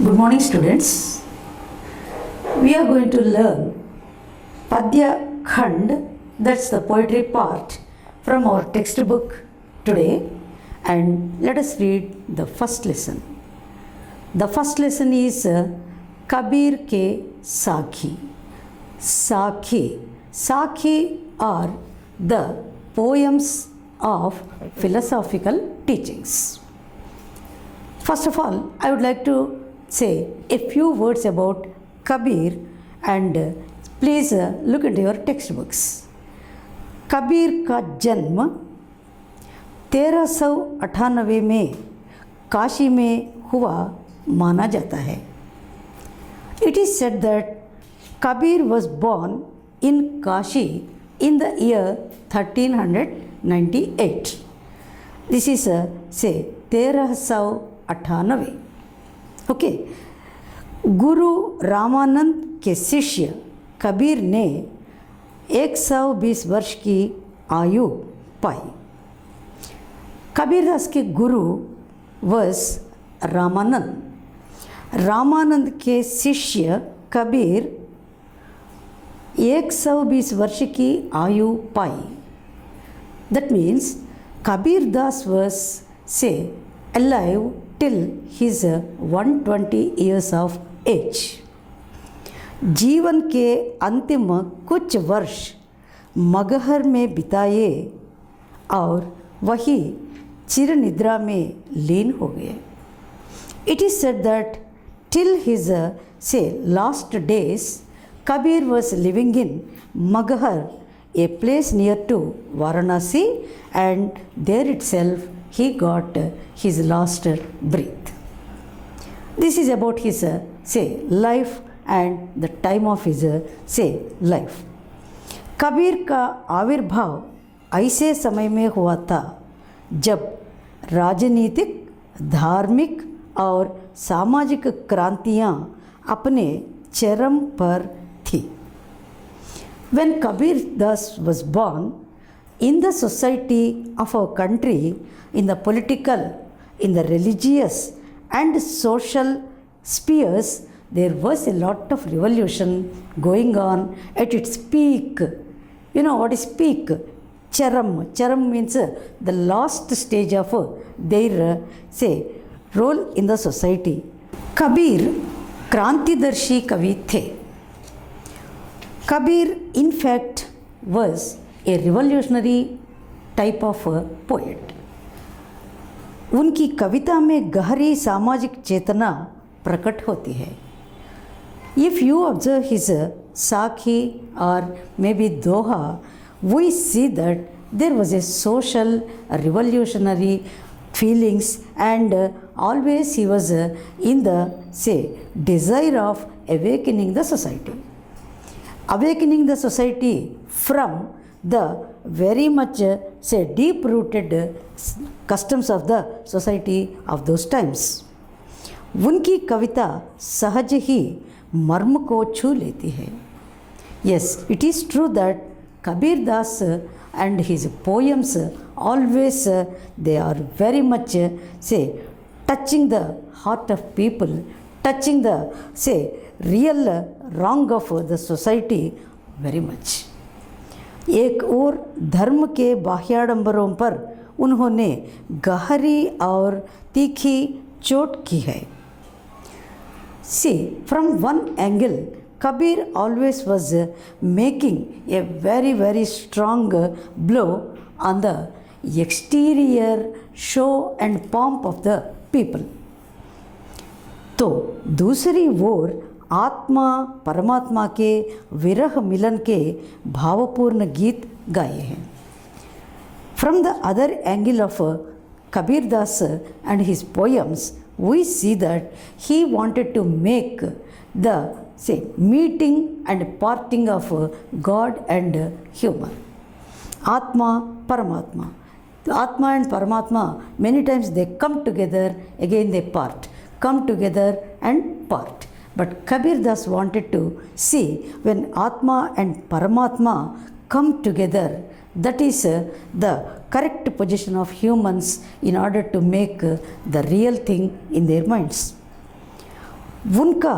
Good morning, students. We are going to learn Padya Khand, that's the poetry part, from our textbook today, and let us read the first lesson. The first lesson is Kabir ke Sakhi. Sakhi. Sakhi are the poems of philosophical teachings. First of all, I would like to say a few words about Kabir, and please look into your textbooks. Kabir का जन्म 1398 में काशी में हुआ माना जाता है. It is said that Kabir was born in Kashi in the year 1398. This is say 1398. Okay. गुरु रामानंद के शिष्य कबीर ने 120 वर्ष की आयु पाई. कबीरदास के गुरु वस रामानंद. रामानंद के शिष्य कबीर 120 वर्ष की आयु पाई. That means Kabirdas was say alive till his 120 years of age. जीवन के अंतिम कुछ वर्ष मगहर में बिताए और वही चिर निद्रा में लीन हो गए. It is said that till his say last days Kabir was living in Maghar, a place near to Varanasi, and there itself he got his last breath. This is about his say life and the time of his say life. Kabir का आविर्भाव ऐसे समय में हुआ था जब राजनीतिक, धार्मिक और सामाजिक क्रांतियाँ अपने चरम पर थी. When Kabir Das was born in the society of our country, in the political, in the religious and social spheres, there was a lot of revolution going on at its peak. You know what is peak? Charam. Charam means the last stage of their say role in the society. Kabir क्रांतिदर्शी कवि थे. Kabir in fact was a revolutionary type of poet. उनकी कविता में गहरी सामाजिक चेतना प्रकट होती है. If you observe his Sakhi or maybe Doha, we see that there was a social revolutionary feelings, and always he was in the say desire of awakening the society. Awakening the society from the very much say deep rooted customs of the society of those times. उनकी कविता सहज ही मर्म को छू लेती है. Yes, it is true that Kabir Das and his poems always they are very much say touching the heart of people, touching the say real wrong of the society very much. एक और धर्म के बाह्याडंबरों पर उन्होंने गहरी और तीखी चोट की है. See, from one angle, Kabir always was making a very, very strong blow on the exterior show and pomp of the people. तो दूसरी ओर आत्मा परमात्मा के विरह मिलन के भावपूर्ण गीत गाए हैं. From the other angle of Kabir Das and his poems, we see that he wanted to make the say meeting and parting of God and human. Atma, Paramatma. Atma and Paramatma, many times they come together, again they part. Come together and part. But Kabir Das wanted to see when Atma and Paramatma come together, that is the correct position of humans in order to make the real thing in their minds. उनका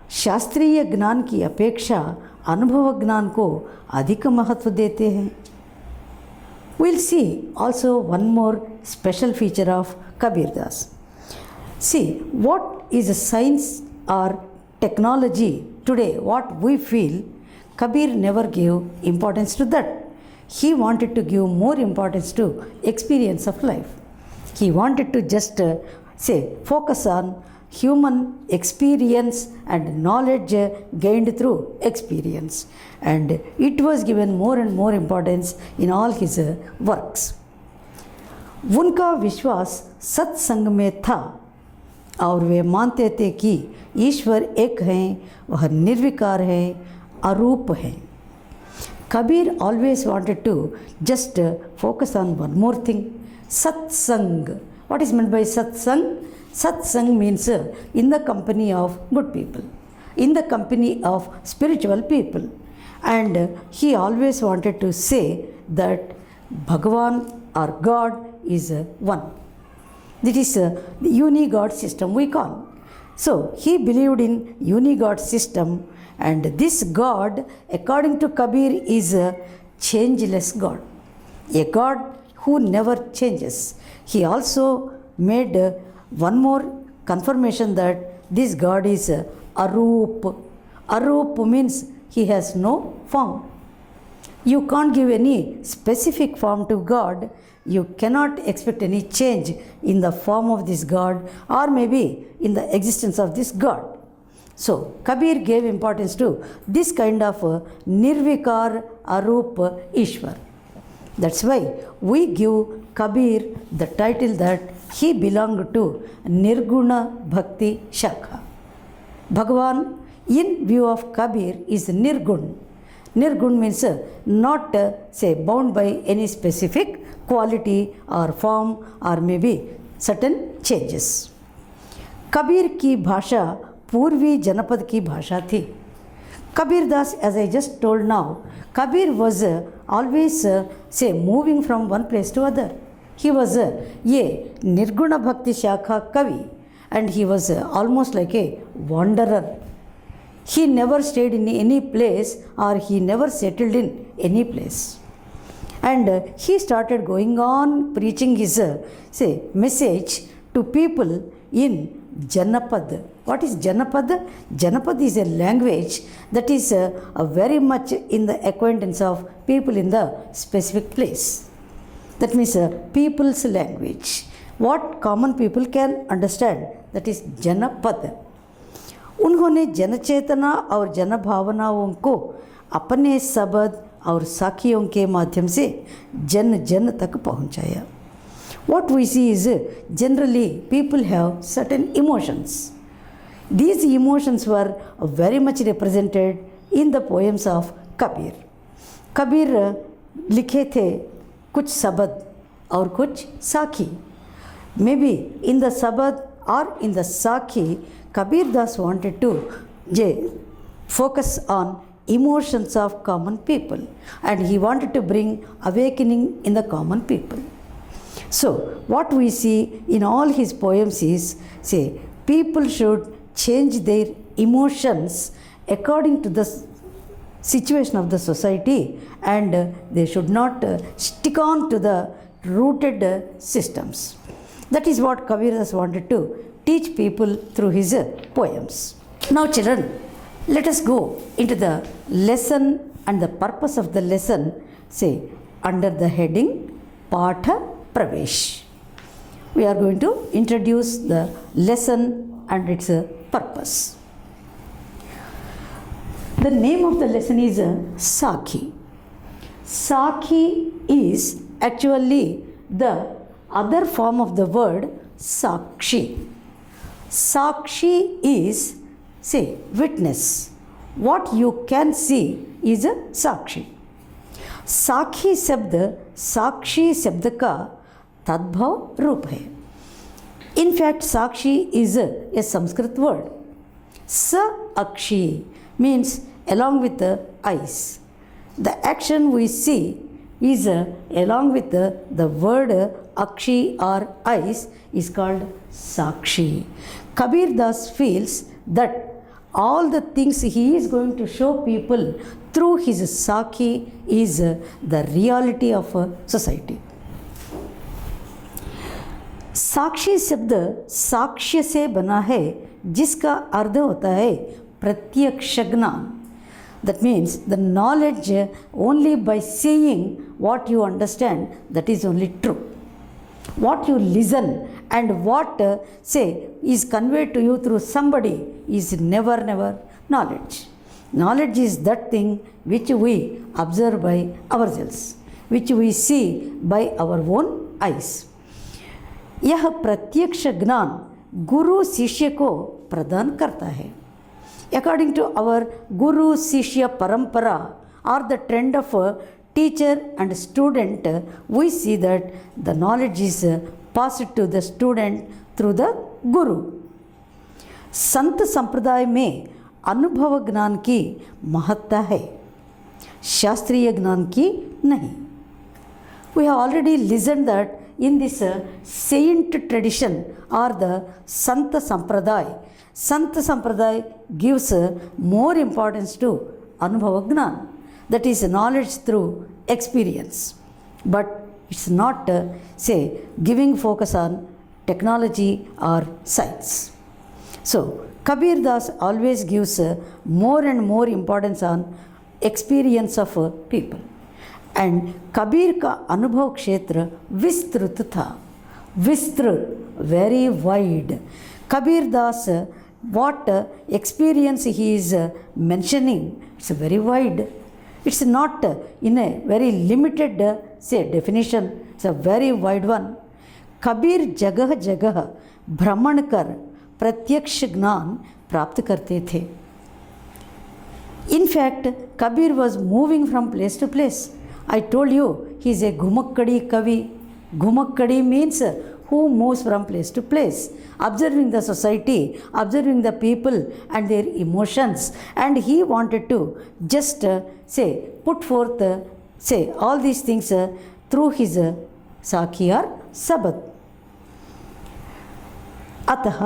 शास्त्रीय ज्ञान की अपेक्षा अनुभव ज्ञान को अधिक महत्व देते हैं. We'll see also one more special feature of Kabir Das. See, what is science or technology today, what we feel, Kabir never gave importance to that. He wanted to give more importance to experience of life. He wanted to just focus on human experience and knowledge gained through experience, and it was given more and more importance in all his works. उनका विश्वास सत्संग में था और वे मानते थे कि ईश्वर एक हैं, वह निर्विकार है, अरूप है. Kabir always wanted to just focus on one more thing, satsang. What is meant by satsang? Satsang means in the company of good people, in the company of spiritual people. And he always wanted to say that Bhagavan or God is one. That is the uni-God system we call. So he believed in uni-God system, and this God, according to Kabir, is a changeless God, a God who never changes. He also made one more confirmation that this God is Aroop. Aroop means he has no form. You can't give any specific form to God. You cannot expect any change in the form of this God or maybe in the existence of this God. So Kabir gave importance to this kind of Nirvikar Aroop Ishwar. That's why we give Kabir the title that he belonged to Nirguna Bhakti Shakha. Bhagavan, in view of Kabir, is Nirgun. Nirgun means not bound by any specific quality or form or maybe certain changes. Kabir की भाषा पूर्वी जनपद की भाषा थी. Kabir Das, as I just told now, Kabir was always moving from one place to other. He was a Nirguna Bhakti Shakha Kavi, and he was almost like a wanderer. He never stayed in any place or he never settled in any place. And he started going on preaching his message to people in Janapad. What is Janapad? Janapad is a language that is very much in the acquaintance of people in the specific place. That means people's language. What common people can understand, that is Janapad. उन्होंने जनचेतना और जनभावनाओं को अपने शब्द और साखियों के माध्यम से जन जन तक पहुंचाया. What we see is generally people have certain emotions. These emotions were very much represented in the poems of Kabir. Kabir लिखे थे कुछ शब्द और कुछ साखी. Maybe in the शब्द or in the साखी, Kabir Das wanted to focus on emotions of common people, and he wanted to bring awakening in the common people. So what we see in all his poems is, people should change their emotions according to the situation of the society, and they should not stick on to the rooted systems. That is what Kabir Das wanted to teach people through his poems. Now children, let us go into the lesson and the purpose of the lesson, under the heading Patha Pravesh. We are going to introduce the lesson and its purpose. The name of the lesson is Sakhi. Sakhi is actually the other form of the word Sakshi. Sakshi is, witness. What you can see is a Sakshi. Sakhi शब्द साक्षी शब्द का तद्भव रूप है. In fact, Sakshi is a Sanskrit word. Sa-akshi means along with the eyes. The action we see is along with the word akshi or eyes is called Sakshi. Kabir Das feels that all the things he is going to show people through his Sakhi is the reality of society. साक्षी शब्द साक्ष्य से बना है, जिसका अर्थ होता है प्रत्यक्ष ज्ञान. That means the knowledge only by seeing what you understand, that is only true. What you listen and what say is conveyed to you through somebody is never knowledge. Knowledge is that thing which we observe by ourselves, which we see by our own eyes. यह प्रत्यक्ष ज्ञान गुरु शिष्य को प्रदान करता है. According to our guru shishya parampara or the trend of teacher and student, we see that the knowledge is passed to the student through the guru. संत संप्रदाय में अनुभव ज्ञान की महत्ता है, शास्त्रीय ज्ञान की नहीं. We have already listened that in this saint tradition or the Sant Sampradaya, Sant Sampradaya gives more importance to Anubhava Gnan, that is knowledge through experience. But it's not, say, giving focus on technology or science. So, Kabir Das always gives more and more importance on experience of people. And Kabir का अनुभव क्षेत्र विस्तृत था, विस्तृत, very wide. Kabir Das, what experience he is mentioning, it's very wide. It's not in a very limited say definition, it's a very wide one. Kabir जगह जगह भ्रमण कर प्रत्यक्ष ज्ञान प्राप्त करते थे. In fact, Kabir was moving from place to place. I told you he is a Ghumakkadi Kavi. Ghumakkadi means who moves from place to place, observing the society, observing the people and their emotions. And he wanted to just say, put forth, say, all these things through his Sakhi or Sabad. अतः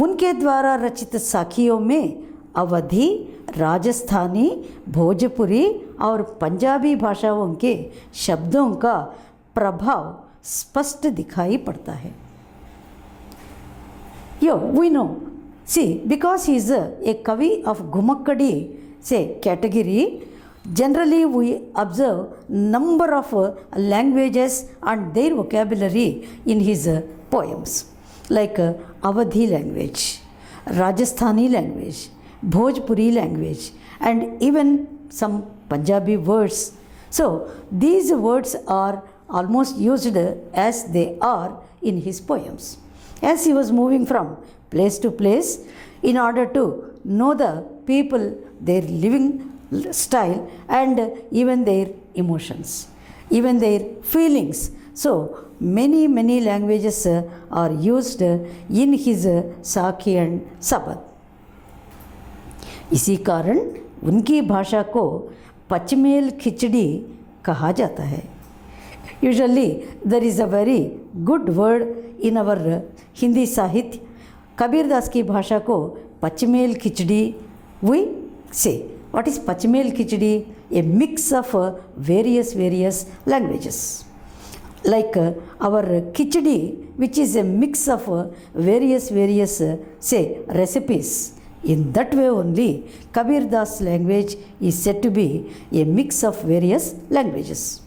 उनके द्वारा रचित साखियों में अवधी, राजस्थानी, भोजपुरी और पंजाबी भाषाओं के शब्दों का प्रभाव स्पष्ट दिखाई पड़ता है. Yo, we know, see, because he is a Kavi of Ghumakkadi, say, category, generally we observe number of languages and their vocabulary in his poems, like Awadhi language, Rajasthani language, Bhojpuri language, and even some Punjabi words. So these words are almost used as they are in his poems. As he was moving from place to place in order to know the people, their living style and even their emotions, even their feelings. So many languages are used in his Sakhi and Sabad. इसी कारण उनकी भाषा को पचमेल खिचड़ी कहा जाता है. Usually there is a very good word in our Hindi साहित्य. कबीर दास की भाषा को पचमेल खिचड़ी we say. What is पचमेल khichdi? A mix of various languages. Like our khichdi, which is a mix of various say recipes. In that way only, Kabir Das language is said to be a mix of various languages.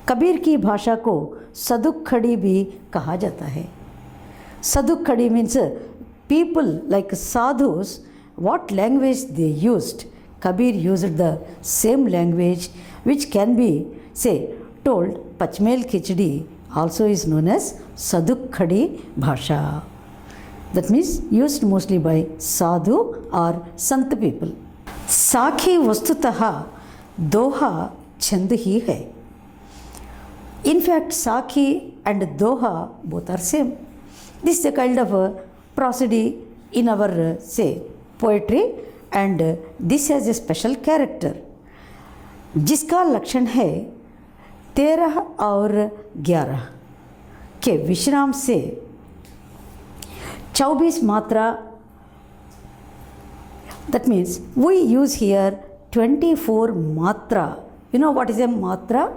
Kabir की भाषा को सदुखड़ी भी कहा जाता है. सदुखड़ी means people like sadhus, what language they used. Kabir used the same language which can be, say, told Pachmel Khichdi also is known as Sadukhadi Bhasha. That means used mostly by sadhu or sant people. Sakhi vastutaha doha chand hi hai. In fact, Sakhi and doha both are same. This is a kind of a prosody in our say poetry, and this has a special character. जिसका लक्षण है 13 और 11 के विश्राम से 24 मात्रा That means we use here 24 matra. You know what is a matra?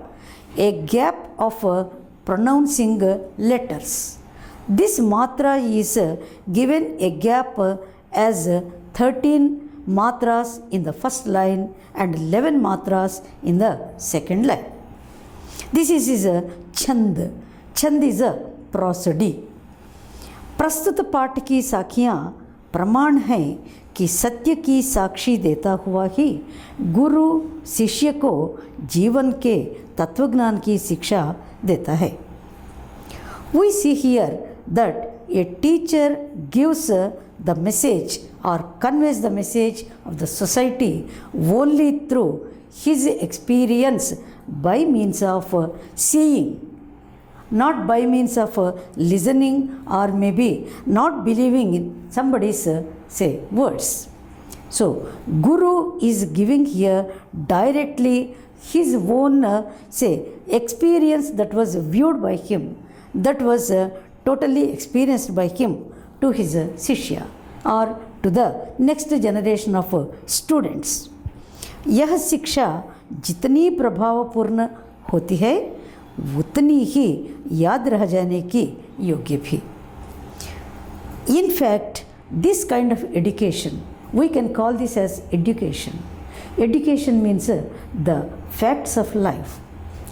A gap of pronouncing letters. This matra is given a gap as 13 matras in the first line and 11 matras in the second line. This is a chand. Chand is a prosody. प्रस्तुत पाठ की साखियाँ प्रमाण हैं कि सत्य की साक्षी देता हुआ ही गुरु शिष्य को जीवन के तत्वज्ञान की शिक्षा देता है. We see here that a teacher gives the message or conveys the message of the society only through his experience by means of seeing, not by means of listening or maybe not believing in somebody's say words. So Guru is giving here directly his own say experience that was viewed by him, that was totally experienced by him to his Shishya or to the next generation of students. यह शिक्षा जितनी प्रभावपूर्ण होती है उतनी ही याद रह जाने की योग्य भी. In fact, this kind of education, we can call this as education. Education means the facts of life.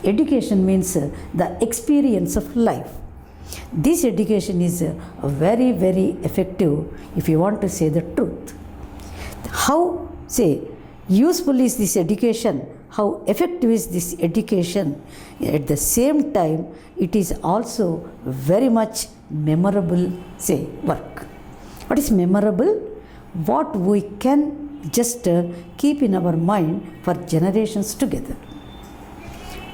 Education means the experience of life. This education is very, very effective if you want to say the truth. How, say, useful is this education? How effective is this education? At the same time, it is also very much memorable, say, work. What is memorable? What we can just keep in our mind for generations together.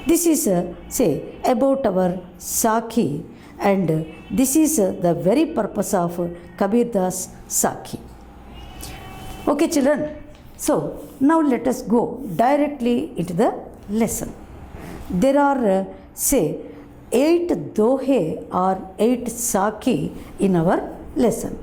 This is, say, about our Sakhi, and this is the very purpose of Kabir Das Sakhi. Okay, children. So, now let us go directly into the lesson. There are, say, 8 dohe or 8 Sakhi in our lesson.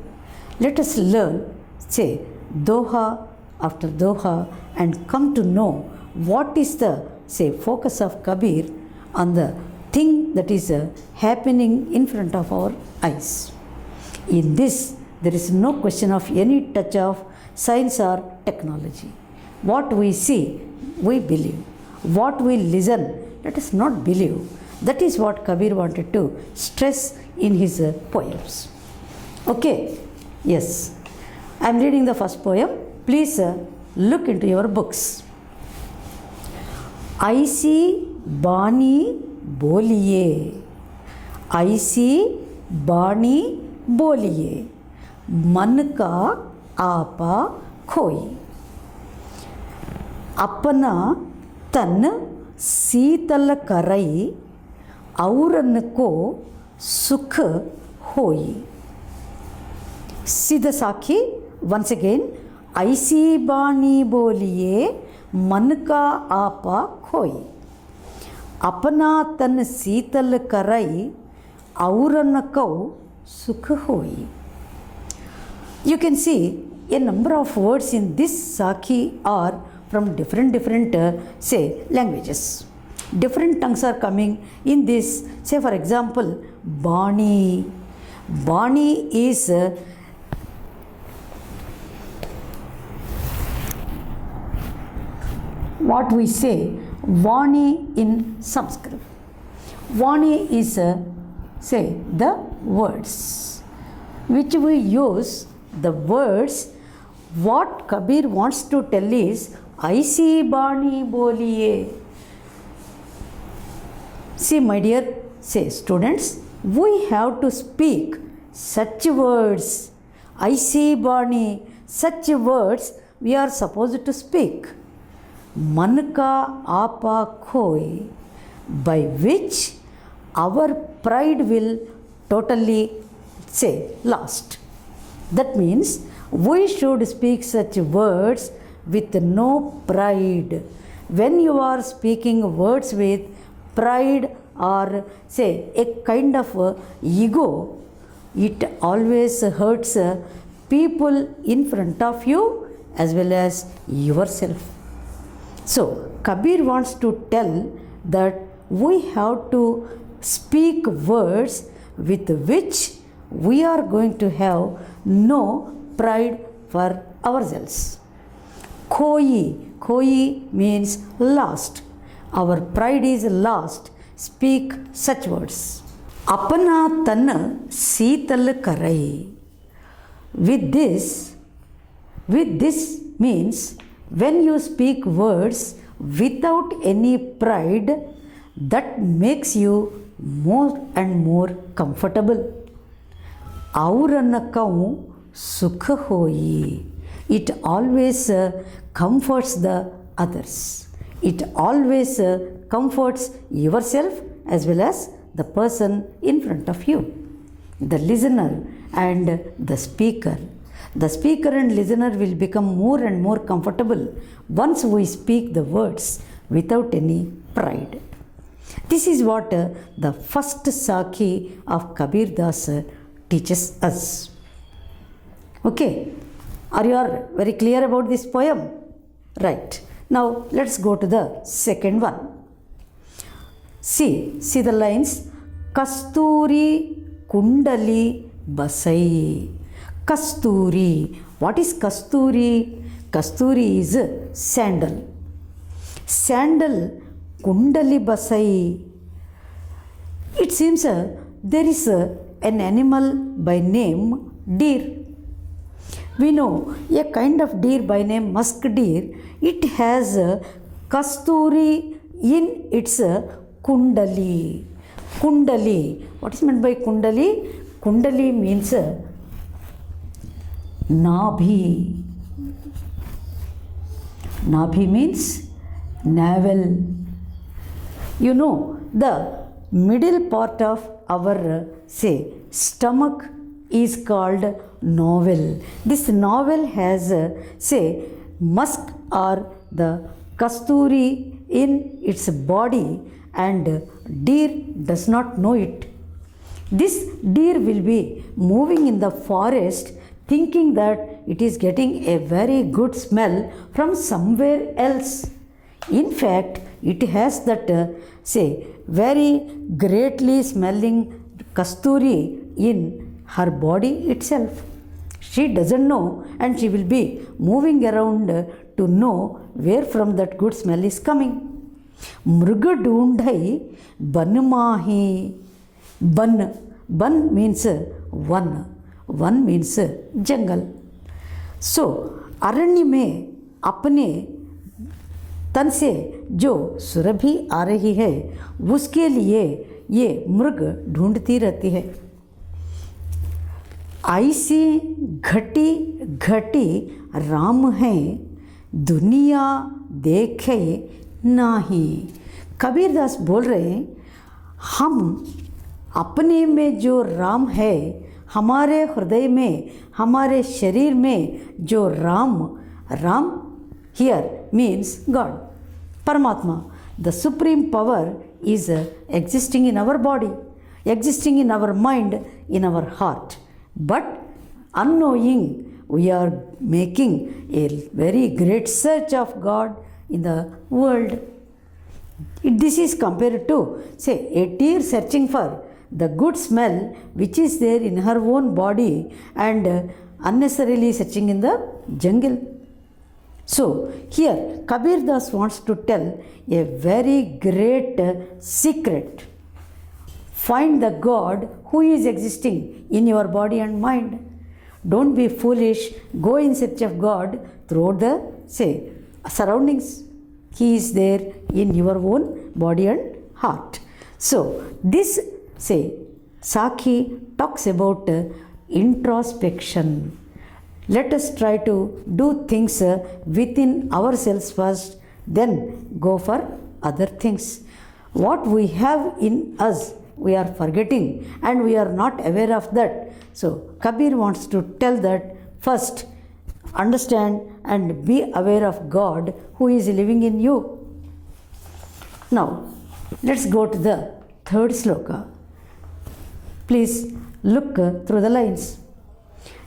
Let us learn, say, doha after doha and come to know what is the, say, focus of Kabir on the thing that is happening in front of our eyes. In this, there is no question of any touch of science or technology. What we see, we believe. What we listen, let us not believe. That is what Kabir wanted to stress in his poems. Okay, yes. I am reading the first poem. Please look into your books. Aisi Bani Boliye. Aisi Bani Boliye. Man ka आपा खोई. अपना तन शीतल करई औरन को सुख होई. See the Sakhi once again. ऐसी बानी बोलिए मन का आपा खोई. अपना तन शीतल करई औरन को सुख होई. You can see a number of words in this Sakhi are from different say languages. Different tongues are coming in this. Say for example, Bani. Bani is what we say Vani in Sanskrit. Vani is say the words which we use. The words, what Kabir wants to tell is, Aisi Bani Boliye. See, my dear, say students, we have to speak such words. Aisi Bani, such words we are supposed to speak. Man ka apa khoi, by which our pride will totally say lost. That means we should speak such words with no pride. When you are speaking words with pride or say a kind of ego, it always hurts people in front of you as well as yourself. So, Kabir wants to tell that we have to speak words with which we are going to have no pride for ourselves. Khoi means lost. Our pride is lost. Speak such words. Apana tan seetal karai. With this means when you speak words without any pride, that makes you more and more comfortable. Auranakau sukha hoi. It always comforts the others. It always comforts yourself as well as the person in front of you, the listener and the speaker. The speaker and listener will become more and more comfortable once we speak the words without any pride. This is what the first Sakhi of Kabir Das teaches us. Okay, are you all very clear about this poem? Right. Now let's go to the second one. See the lines. Kasturi Kundali Basai. Kasturi. What is Kasturi? Kasturi is sandal. Sandal Kundali Basai. It seems there is an animal by name deer. We know a kind of deer by name musk deer. It has kasturi in its kundali. Kundali. What is meant by kundali? Kundali means nabhi. Nabhi means navel. You know, the middle part of our stomach is called navel. This navel has musk or the kasturi in its body, and deer does not know it. This deer will be moving in the forest thinking that it is getting a very good smell from somewhere else. In fact, it has that very greatly smelling kasturi in her body itself. She doesn't know, and she will be moving around to know where from that good smell is coming. Mruga dundhai banmahi. Ban means one. One means jungle. So अरण्य में अपने तन से जो सुरभि आ रही है उसके लिए ये मृग ढूंढती रहती है. ऐसी घटी घटी राम है दुनिया देखे नाही. कबीर दास बोल रहे हैं, हम अपने में जो राम है, हमारे हृदय में, हमारे शरीर में जो Ram here means God, Paramatma. The supreme power is existing in our body, existing in our mind, in our heart. But unknowing, we are making a very great search of God in the world. This is compared to, a deer searching for the good smell which is there in her own body and unnecessarily searching in the jungle. So here Kabir Das wants to tell a very great secret. Find the God who is existing in your body and mind. Don't be foolish. Go in search of God throughout the surroundings. He is there in your own body and heart. So this Sakhi talks about introspection. Let us try to do things within ourselves first, then go for other things. What we have in us, we are forgetting and we are not aware of that. So Kabir wants to tell that first understand and be aware of God who is living in you. Now let's go to the third sloka. Please look through the lines.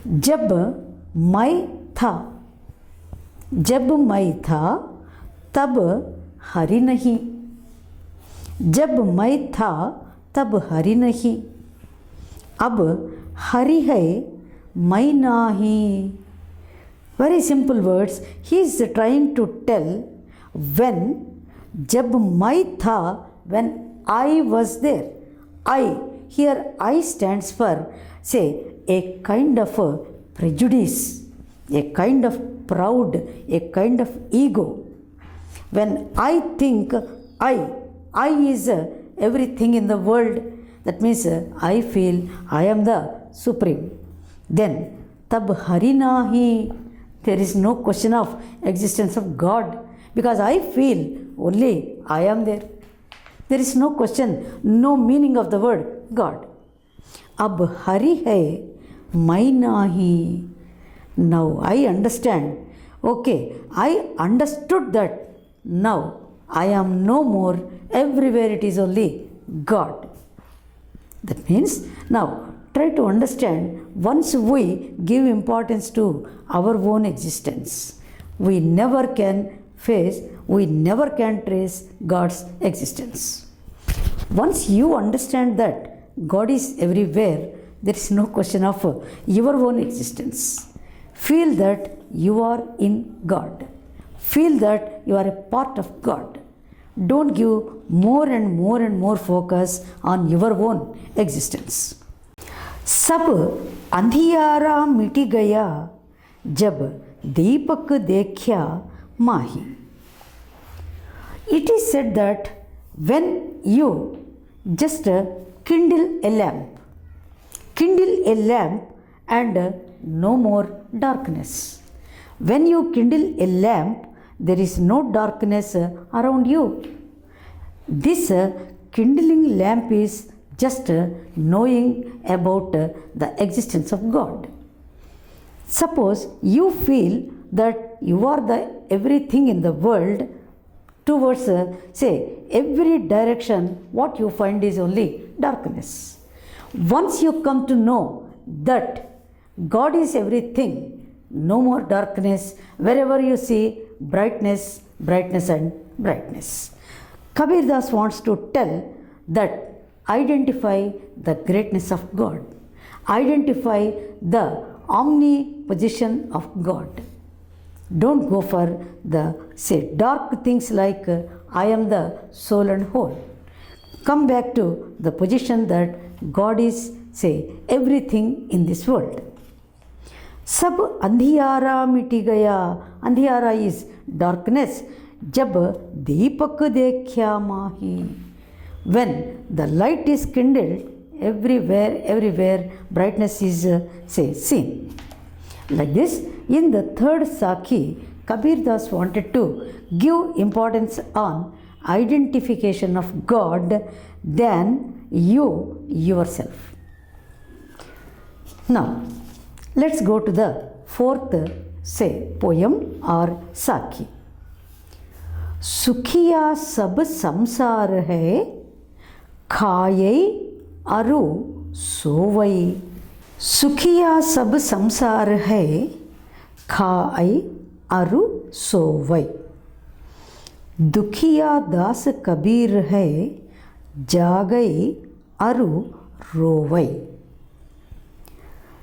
जब मैं था जब मैं था तब हरि नहीं, जब मैं था तब हरि नहीं, अब हरि है मैं नहीं. Very simple words. He is trying to tell when, जब मैं था, when I was there. I, here I stands for, say, a kind of a prejudice, a kind of proud, a kind of ego. When I think I is everything in the world, that means I feel I am the supreme. Then, tab hari nahi, there is no question of existence of God, because I feel only I am there. There is no question, no meaning of the word God. Ab hari hai, mai nahi. Now I understand. Okay, I understood that. Now I am no more. Everywhere it is only God. That means now try to understand, once we give importance to our own existence, we never can face, we never can trace God's existence. Once you understand that God is everywhere, there is no question of your own existence. Feel that you are in God. Feel that you are a part of God. Don't give more and more and more focus on your own existence. सब अंधियारा मिटी गया जब दीपक देखा माही. It is said that when you just kindle a lamp and no more darkness. When you kindle a lamp, there is no darkness around you. This kindling lamp is just knowing about the existence of God. Suppose you feel that you are the everything in the world, towards say every direction what you find is only darkness. Once you come to know that God is everything, no more darkness, wherever you see brightness, brightness and brightness. Kabir Das wants to tell that identify the greatness of God, identify the omniposition of God. Don't go for the say dark things like I am the soul and whole. Come back to the position that God is say everything in this world. सब अंधियारा मिटी गया. अंधियारा is darkness. जब दीपक देखा माही. When the light is kindled, everywhere brightness is say seen. Like this, in the third Sakhi, Kabir Das wanted to give importance on identification of God than you yourself. Now, let's go to the fourth say poem or Sakhi. सुखिया सब संसार है, खाये अरु सोवई. सुखिया सब संसार है, खाए अरु सोवई. दुखिया दास कबीर है, जागई अरु रोवई.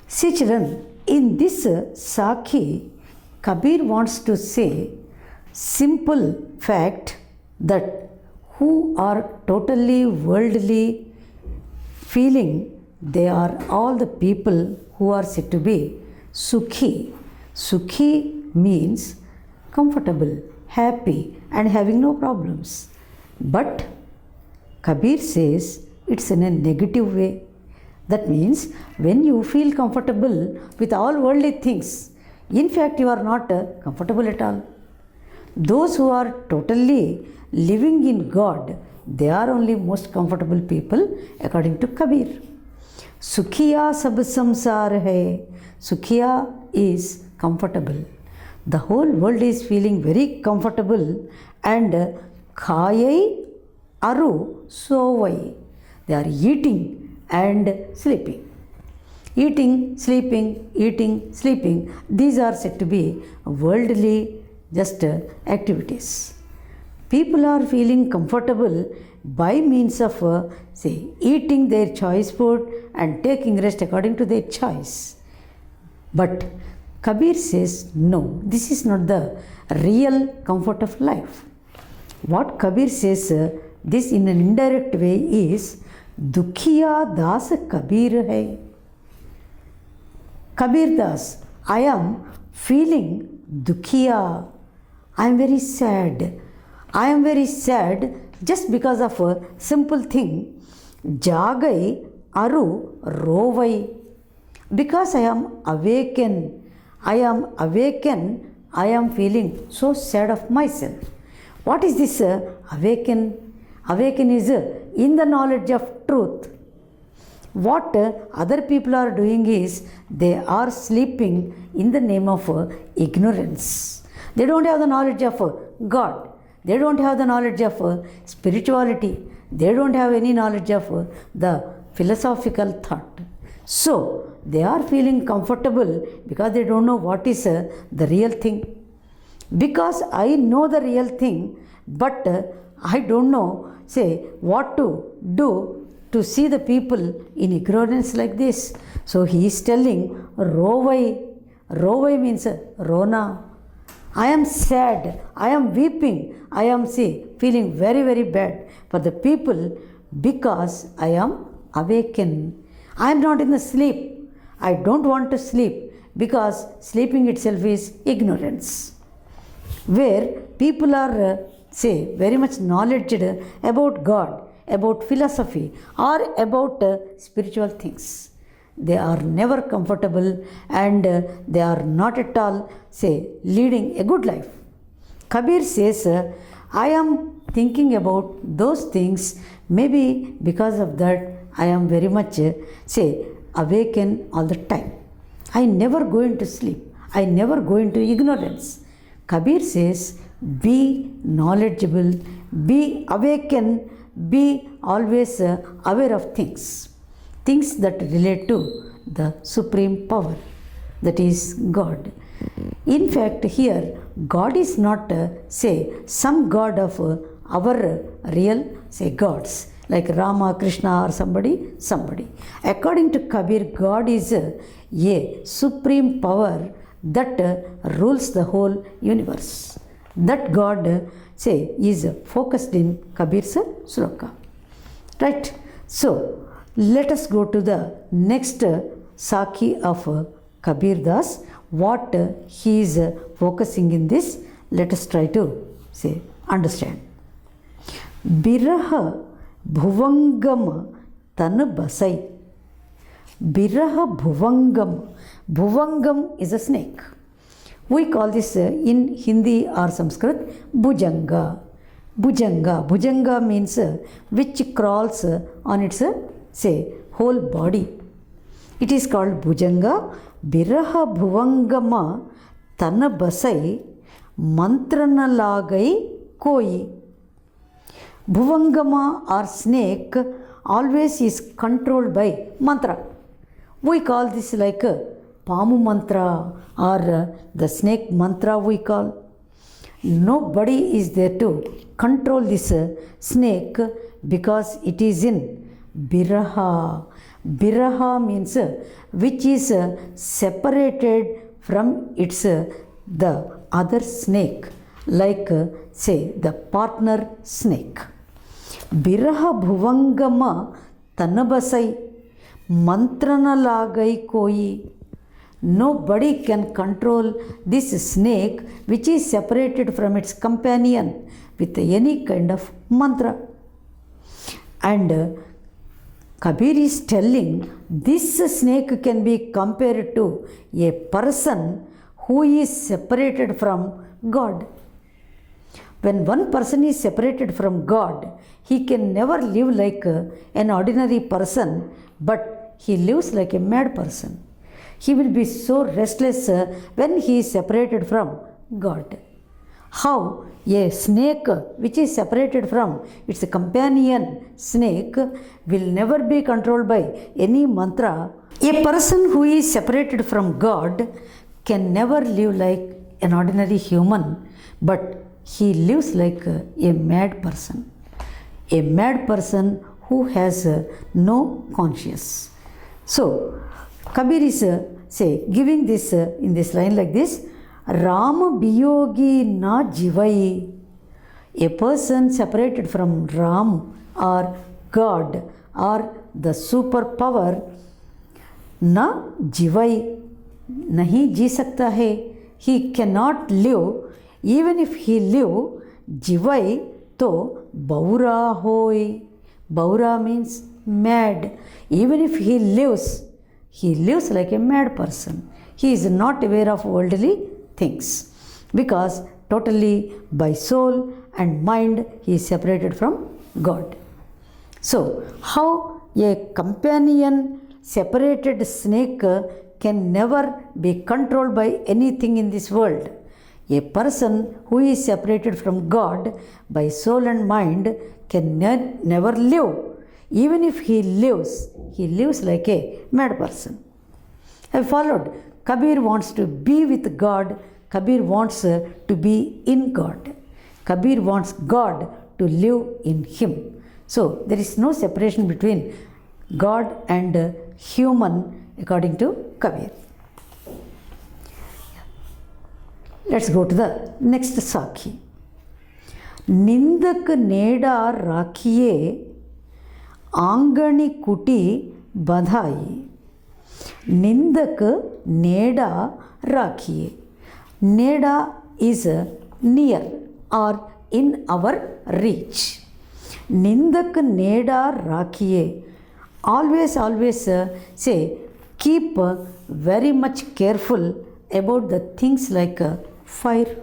See children, in this Sakhi, Kabir wants to say simple fact that who are totally worldly feeling, they are all the people who are said to be Sukhi. Sukhi means comfortable, happy and having no problems. But Kabir says it's in a negative way. That means when you feel comfortable with all worldly things, in fact you are not comfortable at all. Those who are totally living in God, they are only most comfortable people according to Kabir. Sukhiya sab samsar hai. Sukhiya is comfortable. The whole world is feeling very comfortable and khayai aru sovai. They are eating and sleeping. Eating, sleeping, eating, sleeping. These are said to be worldly just activities. People are feeling comfortable by means of say eating their choice food and taking rest according to their choice. But Kabir says no, this is not the real comfort of life. What Kabir says this in an indirect way is Dukhiya Das Kabir hai. Kabir Das, I am feeling Dukhiya. I am very sad. I am very sad just because of a simple thing. Jagai aru rovai. Because I am awakened. I am awakened. I am feeling so sad of myself. What is this awaken? Awaken is in the knowledge of truth. What other people are doing is they are sleeping in the name of ignorance. They don't have the knowledge of God. They don't have the knowledge of spirituality. They don't have any knowledge of the philosophical thought. So they are feeling comfortable because they don't know what is the real thing. Because I know the real thing, but I don't know, say, what to do to see the people in ignorance like this. So he is telling Rovai. Rovai means Rona. I am sad. I am weeping. I am feeling very, very bad for the people because I am awakened. I am not in the sleep. I don't want to sleep because sleeping itself is ignorance. Where people are very much knowledgeable about God, about philosophy, or about spiritual things. They are never comfortable and they are not at all leading a good life. Kabir says, I am thinking about those things. Maybe because of that I am very much awakened all the time. I never go into sleep. I never go into ignorance. Kabir says, be knowledgeable, be awakened, be always aware of things that relate to the supreme power, that is God. In fact, here God is not some God of our real gods like Rama, Krishna, or somebody. According to Kabir, God is a supreme power that rules the whole universe. That God is focused in Kabir's sloka. Right? So let us go to the next Sakhi of Kabir Das. What he is focusing in this, let us try to understand. Biraha bhuvangam tan basai. Biraha bhuvangam. Bhuvangam is a snake. We call this in Hindi or Sanskrit Bhujanga. Bhujanga. Bhujanga means which crawls on its whole body. It is called Bhujanga. Biraha bhuvangama tana basai mantrana lagai koi. Bhuvangama or snake always is controlled by mantra. We call this like Pamu mantra or the snake mantra we call. Nobody is there to control this snake because it is in Biraha. Biraha means which is separated from its the other snake, like the partner snake. Biraha bhuvangama tanabasai mantrana lagai koi. Nobody can control this snake which is separated from its companion with any kind of mantra. And Kabir is telling this snake can be compared to a person who is separated from God. When one person is separated from God, he can never live like an ordinary person, but he lives like a mad person. He will be so restless when he is separated from God. How a snake which is separated from its companion snake will never be controlled by any mantra. A person who is separated from God can never live like an ordinary human, but he lives like a mad person. A mad person who has no conscience. So, Kabir is giving this in this line like this: Rama biyogi na jivai. A person separated from Ram or God or the superpower na jivai, nahi ji sakta hai. He cannot live. Even if he live, jivai to baura hoy. Baura means mad. Even if he lives like a mad person. He is not aware of worldly things, because totally by soul and mind he is separated from God. So, how a companion separated snake can never be controlled by anything in this world. A person who is separated from God by soul and mind can never live. Even if he lives like a mad person. I followed. Kabir wants to be with God. Kabir wants to be in God. Kabir wants God to live in him. So, there is no separation between God and human according to Kabir. Let's go to the next Sakhi. Nindak neda rakhiye आंगणी कुटी बधाई. निंदक नेड़ा राखिए. Neda is near or in our reach. Nindak neda rakhiye. Always say keep very much careful about the things like fire.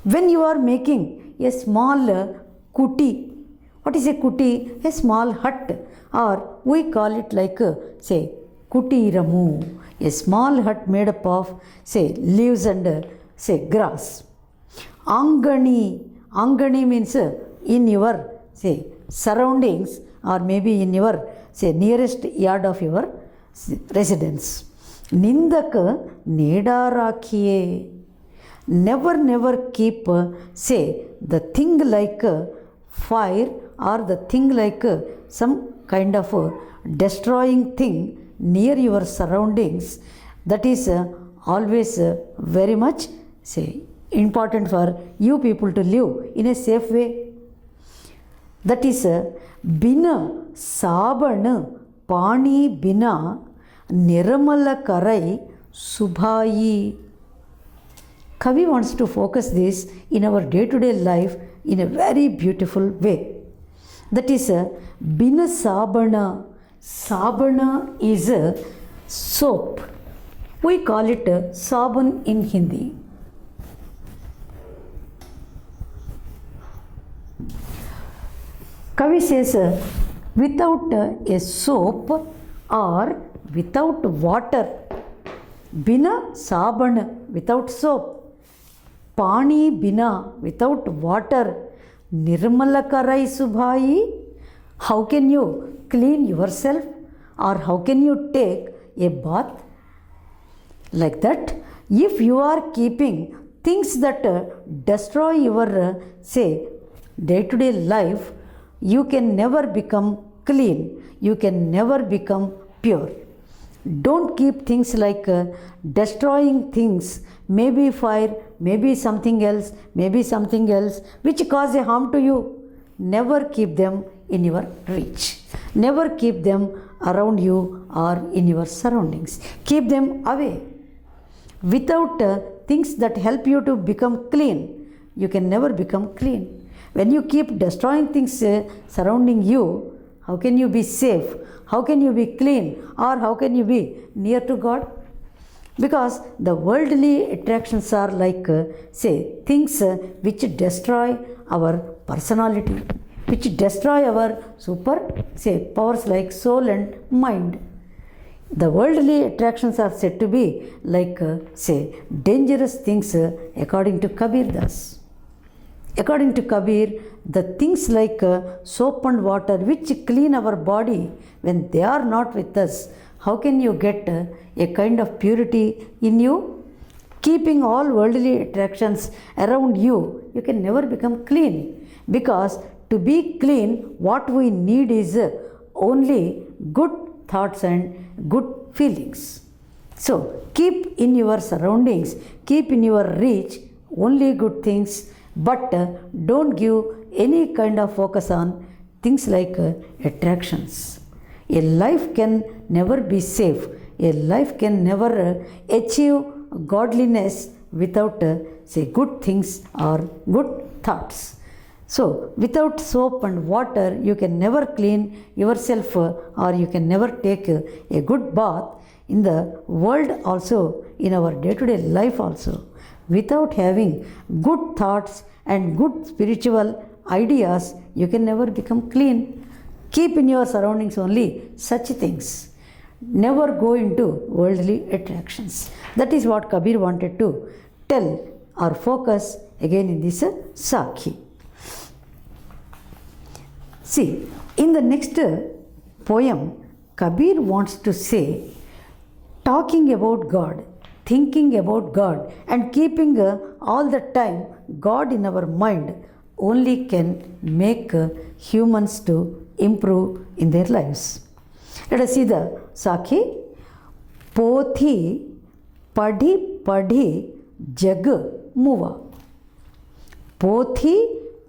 When you are making a small kuti. What is a kuti? A small hut, or we call it like say kutiramu. A small hut made up of say leaves and say grass. Angani means in your say surroundings, or maybe in your say nearest yard of your residence. Nindak neda rakhiye. Never keep say the thing like fire or the thing like some kind of destroying thing near your surroundings. That is always very much say important for you people to live in a safe way. That is bina saban pani bina niramala karai subhayi. Kavi wants to focus this in our day-to-day life in a very beautiful way. That is bina sabana. Sabana is a soap. We call it sabun in Hindi. Kavi says without a soap or without water. Bina saban, without soap. Pani bina, without water. Nirmalakarai subhai. How can you clean yourself, or how can you take a bath? Like that, if you are keeping things that destroy your say day-to-day life, you can never become clean. You can never become pure. Don't keep things like destroying things, maybe fire, maybe something else, which cause a harm to you. Never keep them in your reach. Never keep them around you or in your surroundings. Keep them away. Without things that help you to become clean, you can never become clean. When you keep destroying things surrounding you, how can you be safe? How can you be clean? Or how can you be near to God? Because the worldly attractions are like, say, things which destroy our personality, which destroy our powers like soul and mind. The worldly attractions are said to be like, dangerous things according to Kabir Das. According to Kabir, the things like soap and water which clean our body, when they are not with us, how can you get a kind of purity in you? keeping all worldly attractions around you, you can never become clean. Because to be clean, what we need is only good thoughts and good feelings. So keep in your surroundings, keep in your reach only good things, but don't give any kind of focus on things like attractions. A life can never be safe. A life can never achieve godliness without say good things or good thoughts. So without soap and water you can never clean yourself or you can never take a good bath. In the world also, in our day-to-day life also, without having good thoughts and good spiritual ideas, you can never become clean. Keep in your surroundings only such things. Never go into worldly attractions. That is what Kabir wanted to tell or focus again in this Sakhi. See, in the next poem, Kabir wants to say, talking about God, thinking about God, and keeping all the time God in our mind only can make humans to improve in their lives. Let us see the Sakhi. Pothi padhi padhi jag muva. Pothi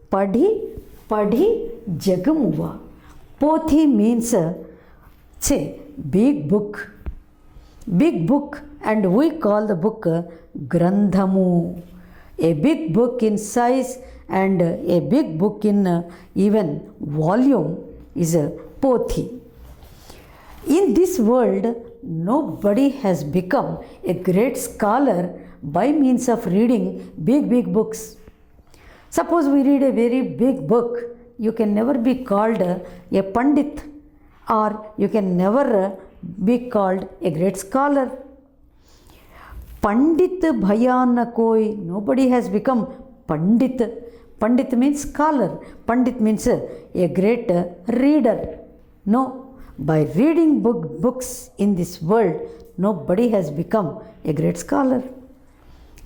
padhi padhi jag muva. Pothi means say big book. Big book, and we call the book Grandhamu. A big book in size and a big book in even volume is a Pothi. In this world, nobody has become a great scholar by means of reading big books. Suppose we read a very big book, you can never be called a Pandit, or you can never be called a great scholar. Pandit bhayana koi, nobody has become Pandit. Pandit means scholar. Pandit means a great reader. No, by reading books in this world, nobody has become a great scholar.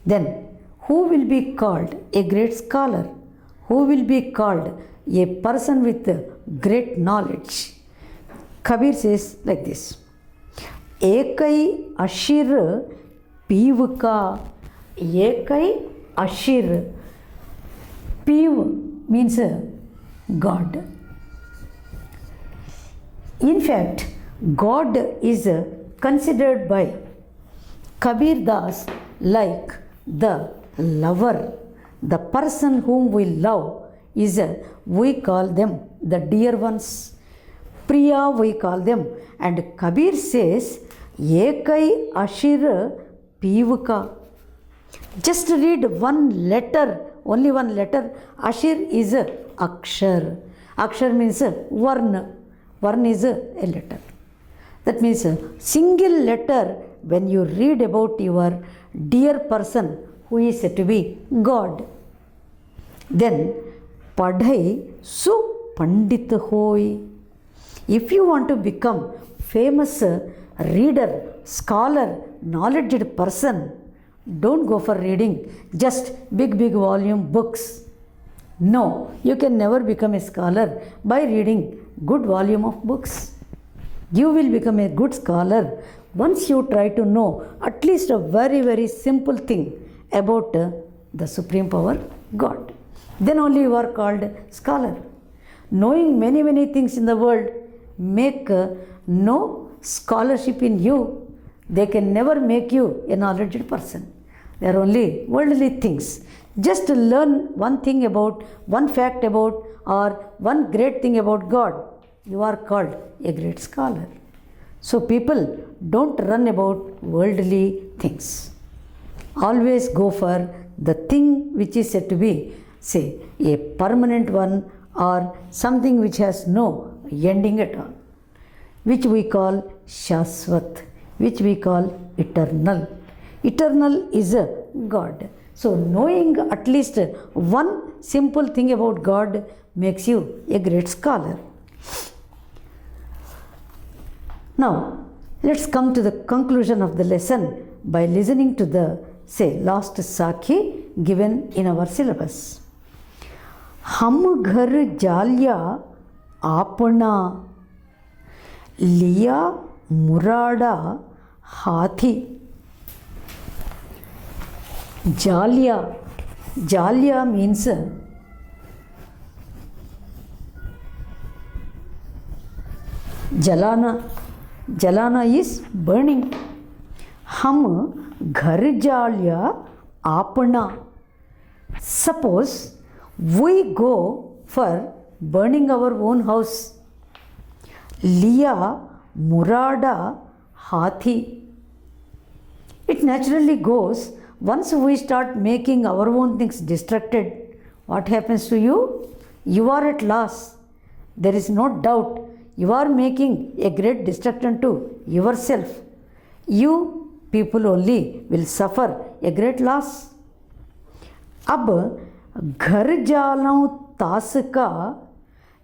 Then, who will be called a great scholar? Who will be called a person with great knowledge? Kabir says like this. Ekai ashir pivka. Ekai ashir. Piv means God. In fact, God is considered by Kabir Das like the lover. The person whom we love is, we call them the dear ones. Priya we call them. And Kabir says, Ekai ashir pivka. Just read one letter, only one letter. Ashir is akshar. Akshar means varna. Varna is a letter. That means a single letter when you read about your dear person who is said to be God. Then, padhai su pandit hoy. If you want to become famous reader, scholar, knowledgeable person, don't go for reading just big volume books. No, you can never become a scholar by reading good volume of books. You will become a good scholar once you try to know at least a very simple thing about the Supreme Power, God. Then only you are called scholar. Knowing many things in the world make no scholarship in you. They can never make you a knowledgeable person. They are only worldly things. Just learn one thing about, one fact about, or one great thing about God, you are called a great scholar. So people don't run about worldly things. Always go for the thing which is said to be, say, a permanent one or something which has no ending at all, which we call Shaswat, which we call eternal. Eternal is a God. So knowing at least one simple thing about God makes you a great scholar. Now, let's come to the conclusion of the lesson by listening to the say last Sakhi given in our syllabus. हम घर जालिया आपना लिया मुराड़ा हाथी. Jalya means jalana is burning. हम घर जालिया आपना. Suppose we go for burning our own house. Liya murada hathi. It naturally goes, once we start making our own things distracted, what happens to you? You are at loss. There is no doubt. You are making a great distraction to yourself. You people only will suffer a great loss. अब घर जालूं तास का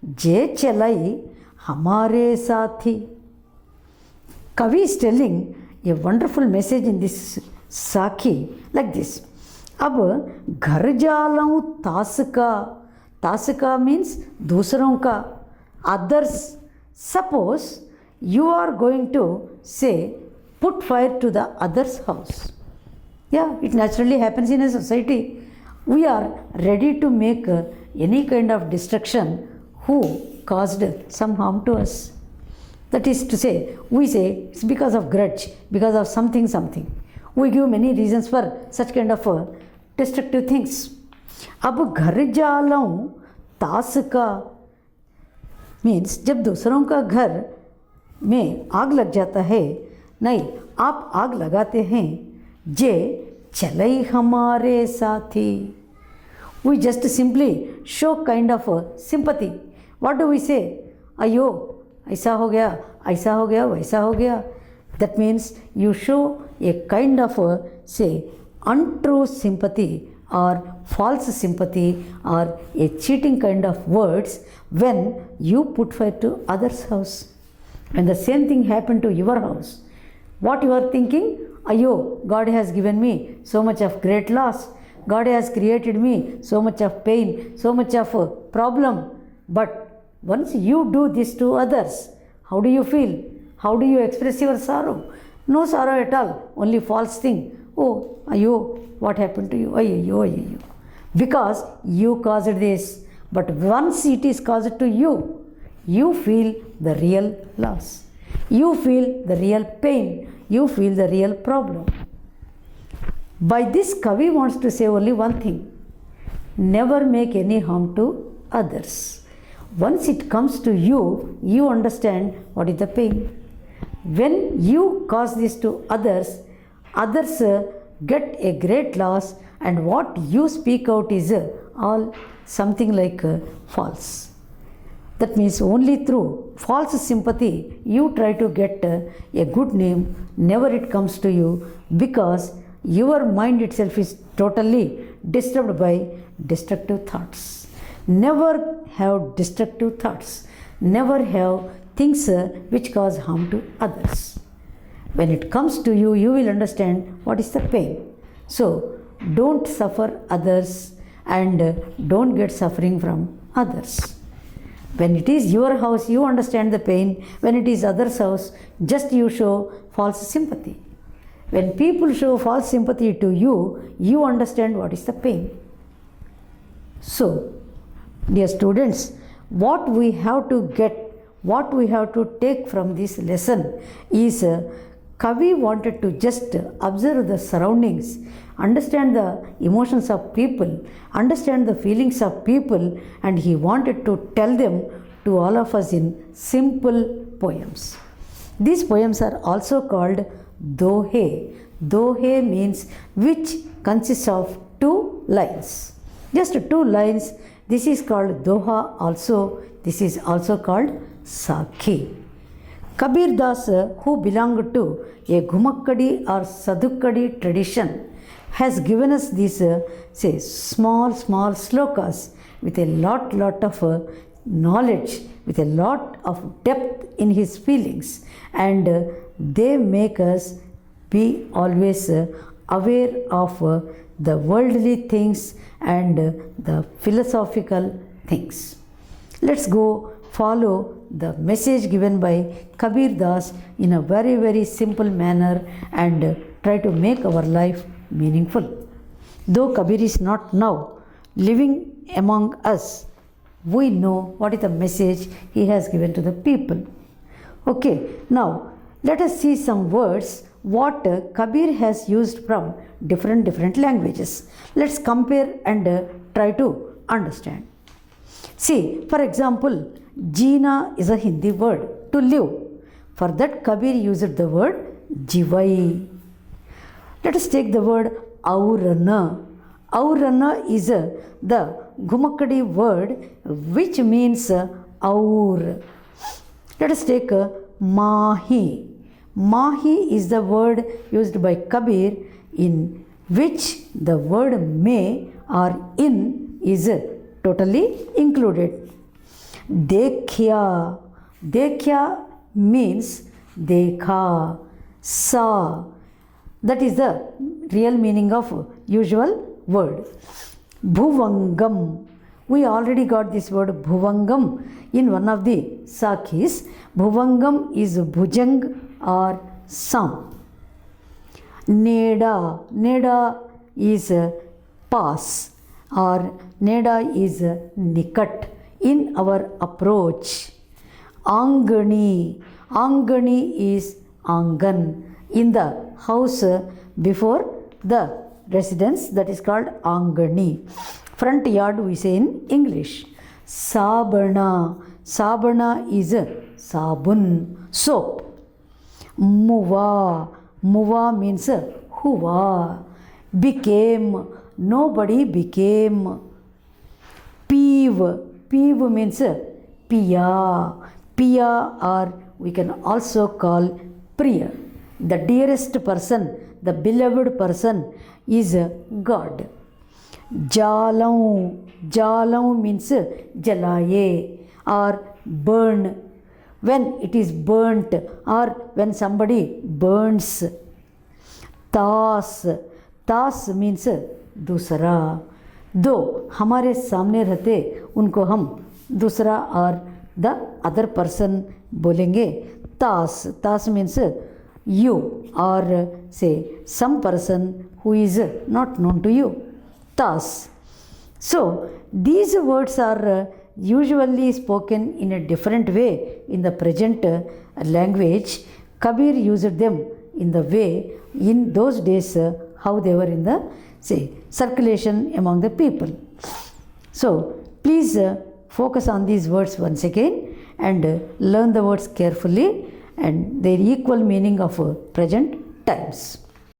जे चलाई हमारे साथी. Kavi is telling a wonderful message in this Sakhi like this. अब घर जालूं तास का means दूसरों का, others. Suppose you are going to say put fire to the other's house. Yeah, it naturally happens in a society. We are ready to make any kind of destruction who caused some harm to us. That is to say, we say it's because of grudge, because of something. We give many reasons for such kind of destructive things. अब घर जालूं तास का means जब दूसरों का घर में आग लग जाता है, नहीं आप आग लगाते हैं, जे चलई हमारे साथी. We just simply show kind of sympathy. What do we say? अयो ऐसा हो गया वैसा हो गया. That means you show a kind of say untrue sympathy or false sympathy or a cheating kind of words when you put fire to others' house. When the same thing happened to your house, what you are thinking? Ayo, God has given me so much of great loss. God has created me so much of pain, so much of problem. But once you do this to others, how do you feel? How do you express your sorrow? No sorrow at all, only false thing. Oh, ayo, what happened to you? Ayo. Because you caused this. But once it is caused to you, you feel the real loss. You feel the real pain. You feel the real problem. By this, Kavi wants to say only one thing. Never make any harm to others. Once it comes to you, you understand what is the pain. When you cause this to others, others get a great loss, and what you speak out is all something like false. That means only through false sympathy you try to get a good name. Never it comes to you, because your mind itself is totally disturbed by destructive thoughts. Never have destructive thoughts. Never have things which cause harm to others. When it comes to you, you will understand what is the pain. So don't suffer others and don't get suffering from others. When it is your house, you understand the pain. When it is others' house, just you show false sympathy. When people show false sympathy to you, you understand what is the pain. So, dear students, what we have to take from this lesson is Kavi wanted to just observe the surroundings, understand the emotions of people, understand the feelings of people, and he wanted to tell them to all of us in simple poems. These poems are also called dohe. Dohe means which consists of 2 lines. Just 2 lines. This is called doha also. This is also called sakhi. Kabir Das, who belonged to a Ghumakkadi or Sadukkadi tradition, has given us these small slokas with a lot of knowledge, with a lot of depth in his feelings, and they make us be always aware of the worldly things and the philosophical things. Let's go follow the message given by Kabir Das in a very, very simple manner and try to make our life meaningful. Though Kabir is not now living among us, we know what is the message he has given to the people. Okay, now let us see some words what Kabir has used from different languages. Let's compare and try to understand. See, for example, Jeena is a Hindi word, to live. For that, Kabir used the word Jivai. Let us take the word Aurana. Aurana is the Gumakadi word which means Aur. Let us take Mahi. Mahi is the word used by Kabir in which the word may or in is totally included. Dekhya. Dekhya means dekha, saw. That is the real meaning of usual word. Bhuvangam. We already got this word Bhuvangam in one of the Sakhis. Bhuvangam is Bhujang or Sam. Neda. Neda is pass or Neda is nikat, in our approach. Angani. Angani is Angan, in the house before the residence, that is called Angani. Front yard we say in English. Sabana. Sabana is sabun, soap. Muva. Muva means huwa. Became. Nobody became. Peeve. Peeve means Piya. Piya, or we can also call Priya. The dearest person, the beloved person is God. Jalau. Jalau means jalaye or burn. When it is burnt or when somebody burns. Tas. Tas means दूसरा. दो हमारे सामने रहते उनको हम दूसरा और the other person बोलेंगे. तास. तास means you or say some person who is not known to you. Tas. So these words are usually spoken in a different way in the present language. Kabir used them in the way in those days how they were in the circulation among the people. So please focus on these words once again and learn the words carefully and their equal meaning of present times.